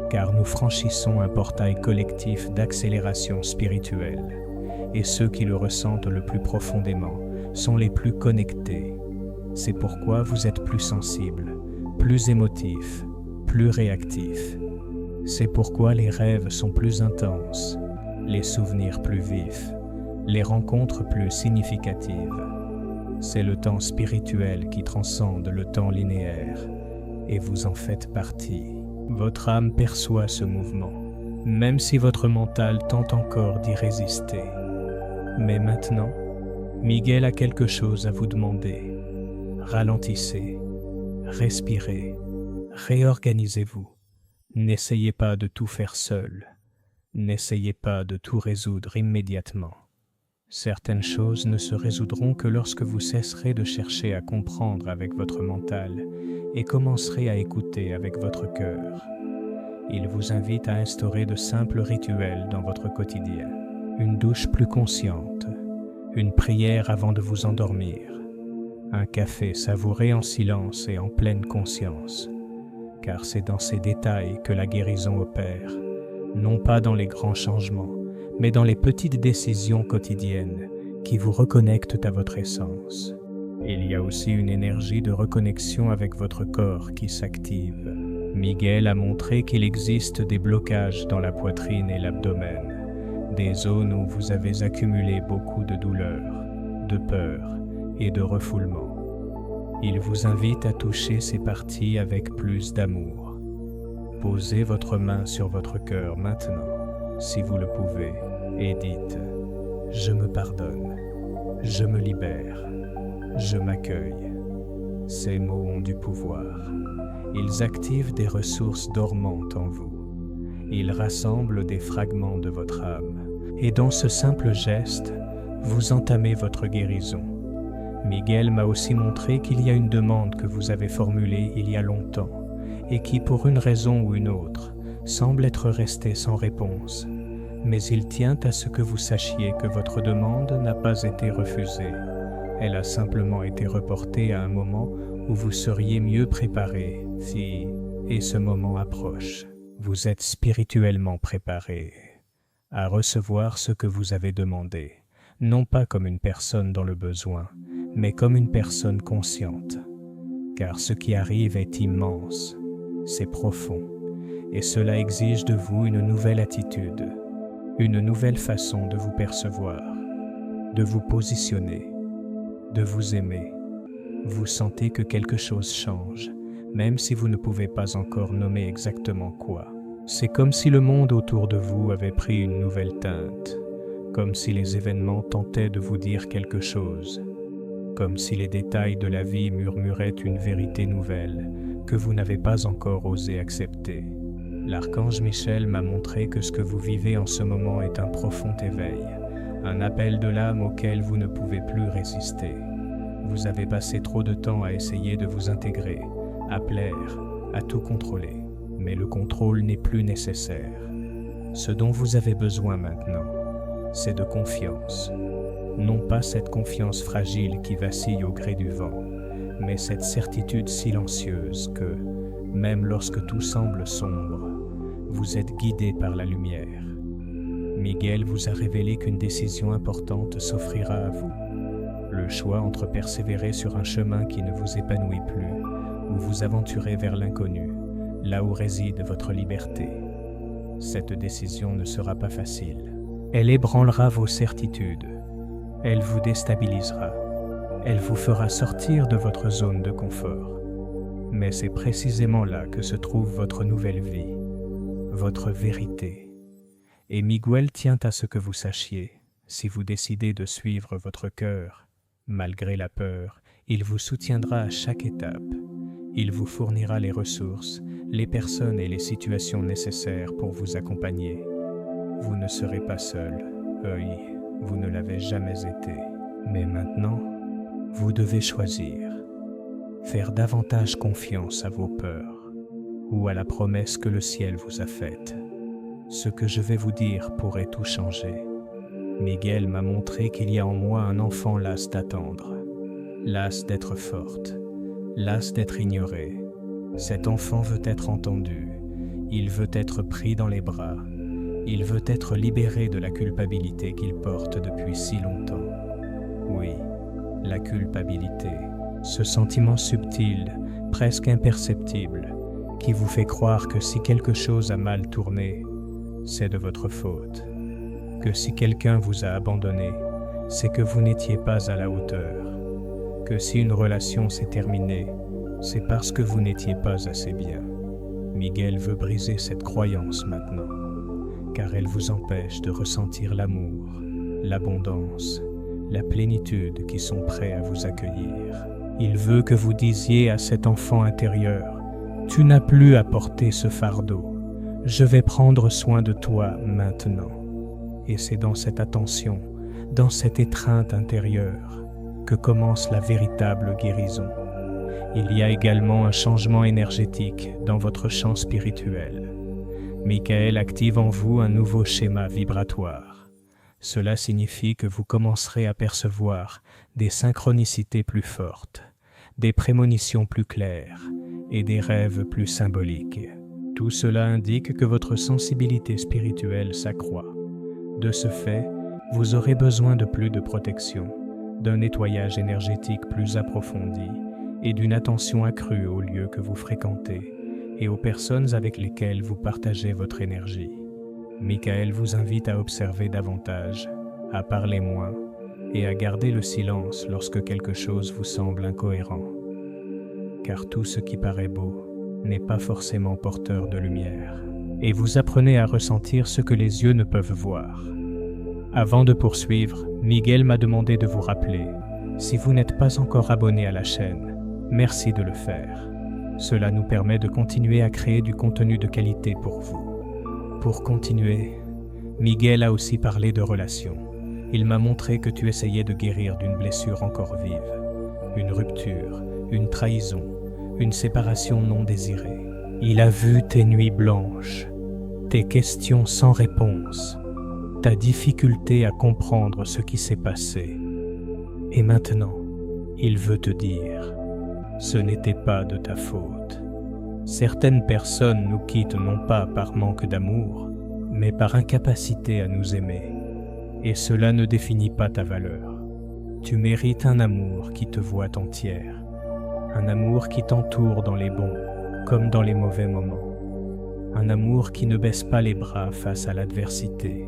car nous franchissons un portail collectif d'accélération spirituelle, et ceux qui le ressentent le plus profondément sont les plus connectés. C'est pourquoi vous êtes plus sensible, plus émotif, plus réactif. C'est pourquoi les rêves sont plus intenses, les souvenirs plus vifs, les rencontres plus significatives. C'est le temps spirituel qui transcende le temps linéaire, et vous en faites partie. Votre âme perçoit ce mouvement, même si votre mental tente encore d'y résister. Mais maintenant, Miguel a quelque chose à vous demander. Ralentissez, respirez, réorganisez-vous. N'essayez pas de tout faire seul. N'essayez pas de tout résoudre immédiatement. Certaines choses ne se résoudront que lorsque vous cesserez de chercher à comprendre avec votre mental et commencerez à écouter avec votre cœur. Il vous invite à instaurer de simples rituels dans votre quotidien. Une douche plus consciente, une prière avant de vous endormir, un café savouré en silence et en pleine conscience, car c'est dans ces détails que la guérison opère, non pas dans les grands changements, mais dans les petites décisions quotidiennes qui vous reconnectent à votre essence. Il y a aussi une énergie de reconnexion avec votre corps qui s'active. Miguel a montré qu'il existe des blocages dans la poitrine et l'abdomen, des zones où vous avez accumulé beaucoup de douleur, de peur et de refoulement. Il vous invite à toucher ces parties avec plus d'amour. Posez votre main sur votre cœur maintenant, si vous le pouvez, et dites « Je me pardonne, je me libère, je m'accueille ». Ces mots ont du pouvoir. Ils activent des ressources dormantes en vous. Ils rassemblent des fragments de votre âme. Et dans ce simple geste, vous entamez votre guérison. Miguel m'a aussi montré qu'il y a une demande que vous avez formulée il y a longtemps et qui, pour une raison ou une autre, semble être restée sans réponse. Mais il tient à ce que vous sachiez que votre demande n'a pas été refusée. Elle a simplement été reportée à un moment où vous seriez mieux préparé et ce moment approche. Vous êtes spirituellement préparé à recevoir ce que vous avez demandé, non pas comme une personne dans le besoin, mais comme une personne consciente. Car ce qui arrive est immense, c'est profond, et cela exige de vous une nouvelle attitude, une nouvelle façon de vous percevoir, de vous positionner, de vous aimer. Vous sentez que quelque chose change, même si vous ne pouvez pas encore nommer exactement quoi. C'est comme si le monde autour de vous avait pris une nouvelle teinte, comme si les événements tentaient de vous dire quelque chose, comme si les détails de la vie murmuraient une vérité nouvelle que vous n'avez pas encore osé accepter. L'archange Michel m'a montré que ce que vous vivez en ce moment est un profond éveil, un appel de l'âme auquel vous ne pouvez plus résister. Vous avez passé trop de temps à essayer de vous intégrer, à plaire, à tout contrôler. Mais le contrôle n'est plus nécessaire. Ce dont vous avez besoin maintenant, c'est de confiance. Non pas cette confiance fragile qui vacille au gré du vent, mais cette certitude silencieuse que, même lorsque tout semble sombre, vous êtes guidé par la lumière. Miguel vous a révélé qu'une décision importante s'offrira à vous. Le choix entre persévérer sur un chemin qui ne vous épanouit plus ou vous aventurer vers l'inconnu, là où réside votre liberté. Cette décision ne sera pas facile. Elle ébranlera vos certitudes. Elle vous déstabilisera. Elle vous fera sortir de votre zone de confort. Mais c'est précisément là que se trouve votre nouvelle vie, votre vérité. Et Miguel tient à ce que vous sachiez, si vous décidez de suivre votre cœur, malgré la peur, il vous soutiendra à chaque étape. Il vous fournira les ressources, les personnes et les situations nécessaires pour vous accompagner. Vous ne serez pas seul, oui, vous ne l'avez jamais été. Mais maintenant, vous devez choisir. Faire davantage confiance à vos peurs ou à la promesse que le ciel vous a faite. Ce que je vais vous dire pourrait tout changer. Miguel m'a montré qu'il y a en moi un enfant las d'attendre, las d'être forte, las d'être ignorée. Cet enfant veut être entendu, il veut être pris dans les bras, il veut être libéré de la culpabilité qu'il porte depuis si longtemps. Oui, la culpabilité, Ce sentiment subtil, presque imperceptible, qui vous fait croire que si quelque chose a mal tourné, c'est de votre faute. Que si quelqu'un vous a abandonné, c'est que vous n'étiez pas à la hauteur. Que si une relation s'est terminée, c'est parce que vous n'étiez pas assez bien. Miguel veut briser cette croyance maintenant, car elle vous empêche de ressentir l'amour, l'abondance, la plénitude qui sont prêts à vous accueillir. Il veut que vous disiez à cet enfant intérieur, « Tu n'as plus à porter ce fardeau. Je vais prendre soin de toi maintenant. » Et c'est dans cette attention, dans cette étreinte intérieure, que commence la véritable guérison. Il y a également un changement énergétique dans votre champ spirituel. Michael active en vous un nouveau schéma vibratoire. Cela signifie que vous commencerez à percevoir des synchronicités plus fortes, des prémonitions plus claires et des rêves plus symboliques. Tout cela indique que votre sensibilité spirituelle s'accroît. De ce fait, vous aurez besoin de plus de protection, d'un nettoyage énergétique plus approfondi et d'une attention accrue aux lieux que vous fréquentez et aux personnes avec lesquelles vous partagez votre énergie. Michael vous invite à observer davantage, à parler moins et à garder le silence lorsque quelque chose vous semble incohérent. Car tout ce qui paraît beau n'est pas forcément porteur de lumière. Et vous apprenez à ressentir ce que les yeux ne peuvent voir. Avant de poursuivre, Miguel m'a demandé de vous rappeler, si vous n'êtes pas encore abonné à la chaîne, merci de le faire. Cela nous permet de continuer à créer du contenu de qualité pour vous. Pour continuer, Miguel a aussi parlé de relations. Il m'a montré que tu essayais de guérir d'une blessure encore vive, une rupture, une trahison, une séparation non désirée. Il a vu tes nuits blanches, tes questions sans réponse, ta difficulté à comprendre ce qui s'est passé. Et maintenant, il veut te dire, ce n'était pas de ta faute. Certaines personnes nous quittent non pas par manque d'amour, mais par incapacité à nous aimer. Et cela ne définit pas ta valeur. Tu mérites un amour qui te voit entière, un amour qui t'entoure dans les bons comme dans les mauvais moments, un amour qui ne baisse pas les bras face à l'adversité.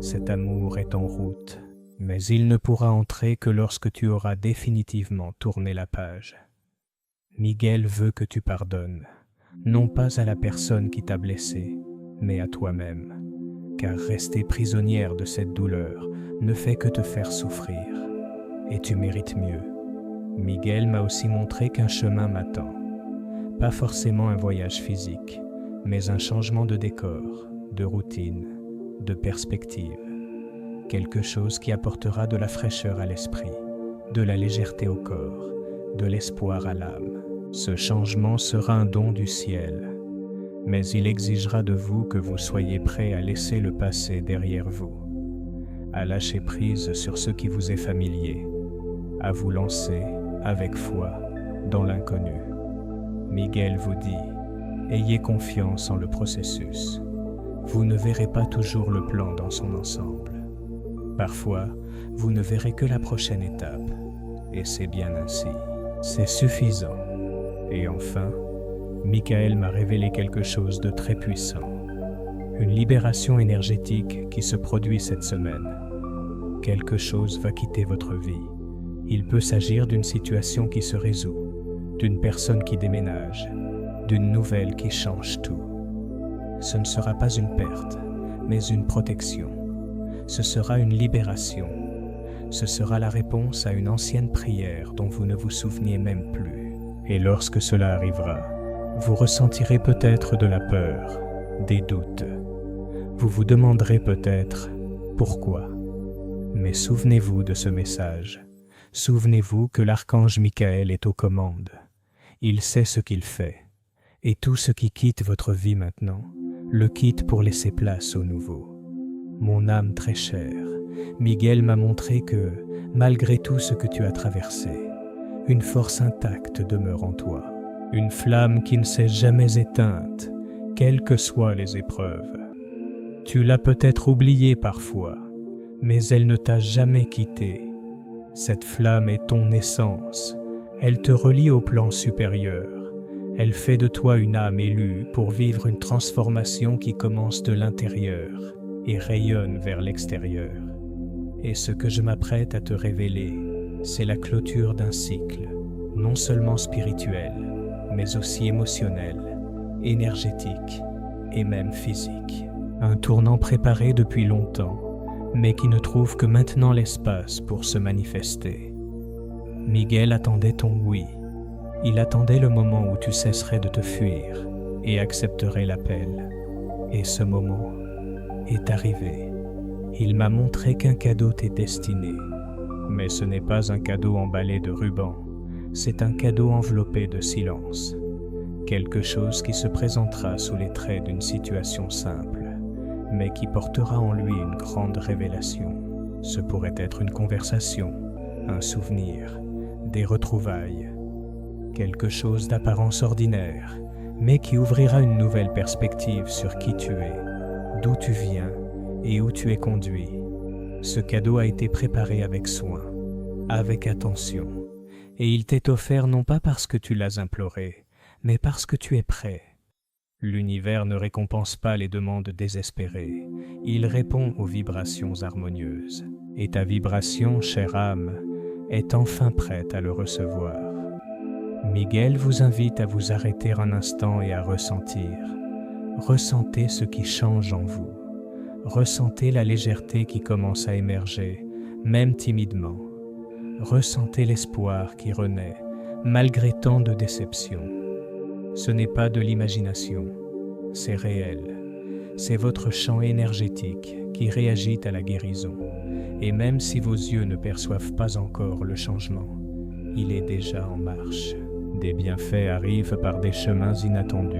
Cet amour est en route, mais il ne pourra entrer que lorsque tu auras définitivement tourné la page. Miguel veut que tu pardonnes, non pas à la personne qui t'a blessé, mais à toi-même, car rester prisonnière de cette douleur ne fait que te faire souffrir, et tu mérites mieux. Miguel m'a aussi montré qu'un chemin m'attend, pas forcément un voyage physique, mais un changement de décor, de routine, de perspective, quelque chose qui apportera de la fraîcheur à l'esprit, de la légèreté au corps, de l'espoir à l'âme. Ce changement sera un don du ciel, mais il exigera de vous que vous soyez prêts à laisser le passé derrière vous, à lâcher prise sur ce qui vous est familier, à vous lancer avec foi dans l'inconnu. Miguel vous dit, ayez confiance en le processus. Vous ne verrez pas toujours le plan dans son ensemble. Parfois, vous ne verrez que la prochaine étape, et c'est bien ainsi. C'est suffisant. Et enfin, Michael m'a révélé quelque chose de très puissant. Une libération énergétique qui se produit cette semaine. Quelque chose va quitter votre vie. Il peut s'agir d'une situation qui se résout, d'une personne qui déménage, d'une nouvelle qui change tout. Ce ne sera pas une perte, mais une protection. Ce sera une libération. Ce sera la réponse à une ancienne prière dont vous ne vous souveniez même plus. Et lorsque cela arrivera, vous ressentirez peut-être de la peur, des doutes. Vous vous demanderez peut-être pourquoi. Mais souvenez-vous de ce message. Souvenez-vous que l'archange Michael est aux commandes. Il sait ce qu'il fait. Et tout ce qui quitte votre vie maintenant, le quitte pour laisser place au nouveau. Mon âme très chère, Miguel m'a montré que, malgré tout ce que tu as traversé, une force intacte demeure en toi. Une flamme qui ne s'est jamais éteinte, quelles que soient les épreuves. Tu l'as peut-être oubliée parfois, mais elle ne t'a jamais quitté. Cette flamme est ton essence, Elle te relie au plan supérieur. Elle fait de toi une âme élue pour vivre une transformation qui commence de l'intérieur et rayonne vers l'extérieur. Et ce que je m'apprête à te révéler, c'est la clôture d'un cycle, non seulement spirituel, mais aussi émotionnel, énergétique et même physique. Un tournant préparé depuis longtemps, mais qui ne trouve que maintenant l'espace pour se manifester. Miguel attendait ton oui. Il attendait le moment où tu cesserais de te fuir et accepterais l'appel. Et ce moment est arrivé. Il m'a montré qu'un cadeau t'est destiné. Mais ce n'est pas un cadeau emballé de rubans, c'est un cadeau enveloppé de silence. Quelque chose qui se présentera sous les traits d'une situation simple, mais qui portera en lui une grande révélation. Ce pourrait être une conversation, un souvenir, des retrouvailles, quelque chose d'apparence ordinaire, mais qui ouvrira une nouvelle perspective sur qui tu es, d'où tu viens et où tu es conduit. Ce cadeau a été préparé avec soin, avec attention, et il t'est offert non pas parce que tu l'as imploré, mais parce que tu es prêt. L'univers ne récompense pas les demandes désespérées, il répond aux vibrations harmonieuses. Et ta vibration, chère âme, est enfin prête à le recevoir. Miguel vous invite à vous arrêter un instant et à ressentir. Ressentez ce qui change en vous. Ressentez la légèreté qui commence à émerger, même timidement. Ressentez l'espoir qui renaît, malgré tant de déceptions. Ce n'est pas de l'imagination, c'est réel. C'est votre champ énergétique qui réagit à la guérison. Et même si vos yeux ne perçoivent pas encore le changement, il est déjà en marche. Des bienfaits arrivent par des chemins inattendus.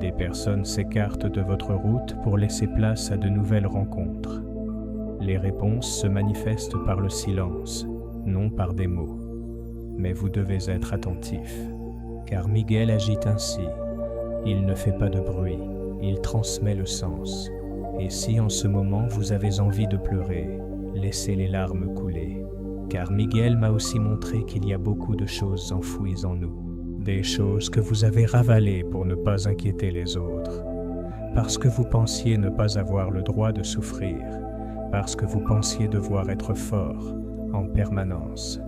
Des personnes s'écartent de votre route pour laisser place à de nouvelles rencontres. Les réponses se manifestent par le silence, non par des mots. Mais vous devez être attentif, car Miguel agit ainsi. Il ne fait pas de bruit, il transmet le sens. Et si en ce moment vous avez envie de pleurer, laissez les larmes couler. Car Miguel m'a aussi montré qu'il y a beaucoup de choses enfouies en nous. Des choses que vous avez ravalées pour ne pas inquiéter les autres. Parce que vous pensiez ne pas avoir le droit de souffrir. Parce que vous pensiez devoir être fort en permanence.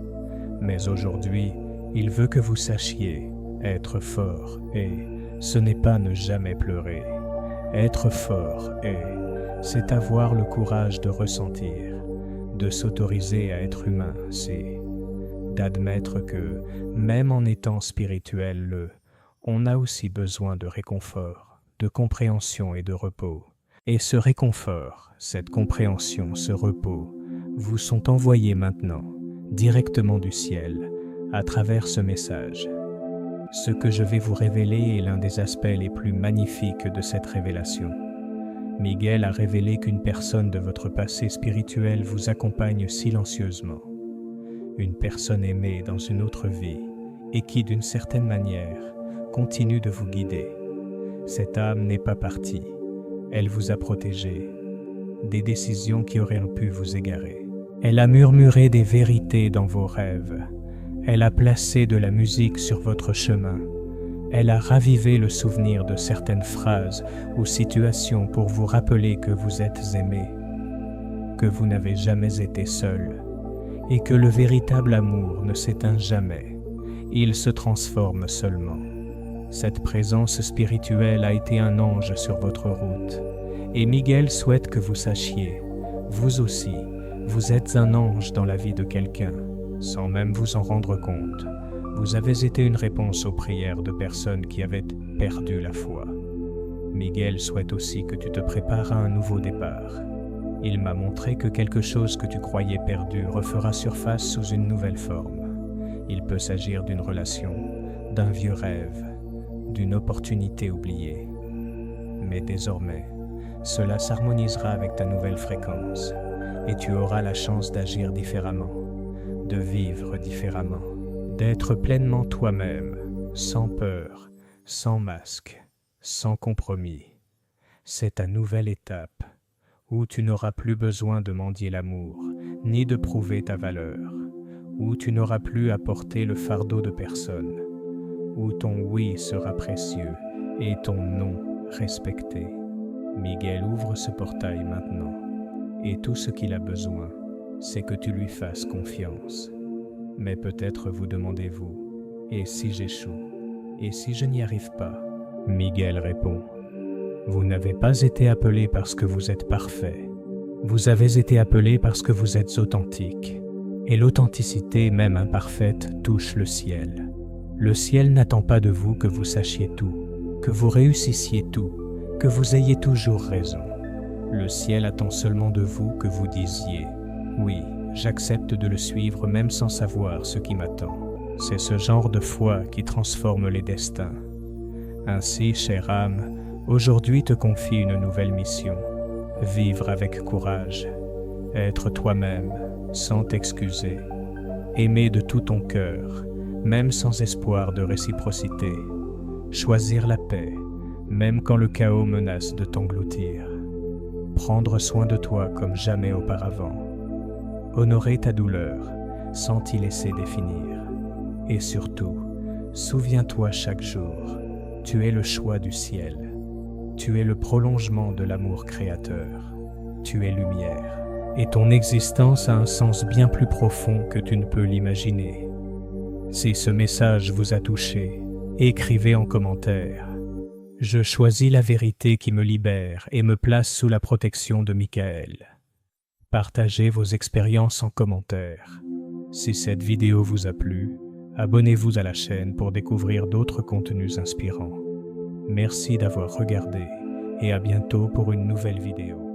Mais aujourd'hui, il veut que vous sachiez être fort et ce n'est pas ne jamais pleurer. Être fort c'est avoir le courage de ressentir, de s'autoriser à être humain, c'est d'admettre que, même en étant spirituel, on a aussi besoin de réconfort, de compréhension et de repos. Et ce réconfort, cette compréhension, ce repos, vous sont envoyés maintenant, directement du ciel, à travers ce message. Ce que je vais vous révéler est l'un des aspects les plus magnifiques de cette révélation. Miguel a révélé qu'une personne de votre passé spirituel vous accompagne silencieusement. Une personne aimée dans une autre vie et qui, d'une certaine manière, continue de vous guider. Cette âme n'est pas partie. Elle vous a protégé des décisions qui auraient pu vous égarer. Elle a murmuré des vérités dans vos rêves. Elle a placé de la musique sur votre chemin. Elle a ravivé le souvenir de certaines phrases ou situations pour vous rappeler que vous êtes aimé, que vous n'avez jamais été seul, et que le véritable amour ne s'éteint jamais, il se transforme seulement. Cette présence spirituelle a été un ange sur votre route, et Miguel souhaite que vous sachiez, vous aussi, vous êtes un ange dans la vie de quelqu'un, sans même vous en rendre compte. Vous avez été une réponse aux prières de personnes qui avaient perdu la foi. Miguel souhaite aussi que tu te prépares à un nouveau départ. Il m'a montré que quelque chose que tu croyais perdu refera surface sous une nouvelle forme. Il peut s'agir d'une relation, d'un vieux rêve, d'une opportunité oubliée. Mais désormais, cela s'harmonisera avec ta nouvelle fréquence et tu auras la chance d'agir différemment, de vivre différemment, d'être pleinement toi-même, sans peur, sans masque, sans compromis. C'est ta nouvelle étape où tu n'auras plus besoin de mendier l'amour, ni de prouver ta valeur, où tu n'auras plus à porter le fardeau de personne, où ton oui sera précieux et ton non respecté. Miguel ouvre ce portail maintenant, et tout ce qu'il a besoin, c'est que tu lui fasses confiance. Mais peut-être vous demandez-vous, et si j'échoue? Et si je n'y arrive pas? Miguel répond, vous n'avez pas été appelé parce que vous êtes parfait. Vous avez été appelé parce que vous êtes authentique. Et l'authenticité, même imparfaite, touche le ciel. Le ciel n'attend pas de vous que vous sachiez tout, que vous réussissiez tout, que vous ayez toujours raison. Le ciel attend seulement de vous que vous disiez « Oui, j'accepte de le suivre même sans savoir ce qui m'attend ». C'est ce genre de foi qui transforme les destins. Ainsi, chère âme, aujourd'hui te confie une nouvelle mission. Vivre avec courage, être toi-même, sans t'excuser, aimer de tout ton cœur, même sans espoir de réciprocité, choisir la paix, même quand le chaos menace de t'engloutir, prendre soin de toi comme jamais auparavant, honorer ta douleur sans t'y laisser définir, et surtout, souviens-toi chaque jour, tu es le choix du ciel. Tu es le prolongement de l'amour créateur. Tu es lumière. Et ton existence a un sens bien plus profond que tu ne peux l'imaginer. Si ce message vous a touché, écrivez en commentaire. Je choisis la vérité qui me libère et me place sous la protection de Michael. Partagez vos expériences en commentaire. Si cette vidéo vous a plu, abonnez-vous à la chaîne pour découvrir d'autres contenus inspirants. Merci d'avoir regardé et à bientôt pour une nouvelle vidéo.